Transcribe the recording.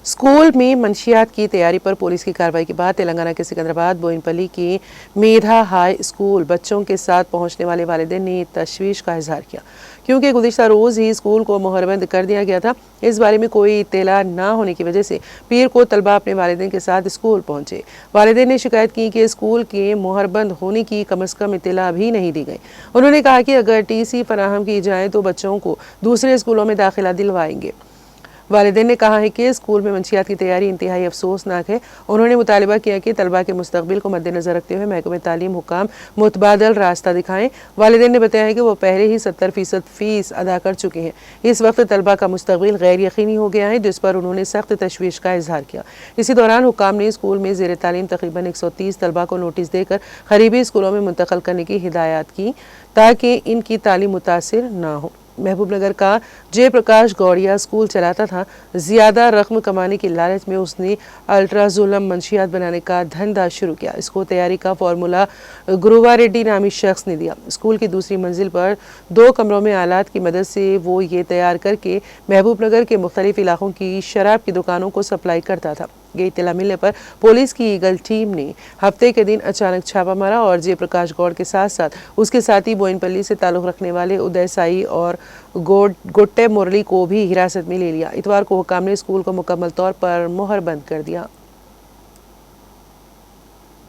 School में मंशियात की तैयारी पर पुलिस की कार्रवाई के बाद तेलंगाना के सिकंदराबाद बोयिनपल्ली की मेधा हाई स्कूल बच्चों के साथ पहुंचने वाले वालिदैन ने तशवीश का इजहार किया, क्योंकि गुज़िश्ता रोज़ ही स्कूल को मोहरबंद कर दिया गया था। इस बारे में कोई इत्तला ना होने की वजह से पीर को तलबा अपने वालिदैन के साथ स्कूल पहुंचे। वालिदैन ने शिकायत की कि स्कूल के मोहरबंद होने की कम अज़ कम इत्तला भी नहीं दी गई। उन्होंने कहा कि अगर TC फराहम की जाए तो बच्चों को दूसरे स्कूलों में दाखिला दिलवाएंगे। वालिदैन ने कहा है कि स्कूल में मंशियात की तैयारी इंतहाई अफसोसनाक है। उन्होंने मुतालबा किया कि तलबा के मुस्तकबिल को मद्देनजर रखते हुए महकमे तालीम हुकाम मुतबादल रास्ता दिखाएं। वालिदैन ने बताया कि वो पहले ही 70% फीस अदा कर चुके हैं। इस वक्त तलबा का मुस्तकबिल गैर यकीनी हो गया है, जिस पर उन्होंने सख्त तशवीश का इजहार किया। इसी दौरान हुकाम ने स्कूल में ज़ेर तालीम तकरीबन 130 तलबा को नोटिस देकर करीबी स्कूलों में मुंतकिल करने की हिदायत की ताकि इनकी तालीम मुतासिर न हो। महबूबनगर का जयप्रकाश गौड़िया स्कूल चलाता था। ज़्यादा रकम कमाने की लालच में उसने अल्ट्राजुलम मंशियात बनाने का धंधा शुरू किया। इसको तैयारी का फार्मूला गुरुवा रेड्डी नामी शख्स ने दिया। स्कूल की दूसरी मंजिल पर 2 कमरों में आलात की मदद से वो ये तैयार करके महबूबनगर के मुख्तलिफ इलाकों की शराब की दुकानों को सप्लाई करता था। ये इत्तला मिलने पर पुलिस की ईगल टीम ने हफ्ते के दिन अचानक छापा मारा और जयप्रकाश गौड़ के साथ साथ उसके साथी बोयिनपल्ली से ताल्लुक़ रखने वाले उदय साई और गोट्टे मुरली को भी हिरासत में ले लिया। इतवार को हुकाम ने स्कूल को मुकम्मल तौर पर मोहरबंद कर दिया।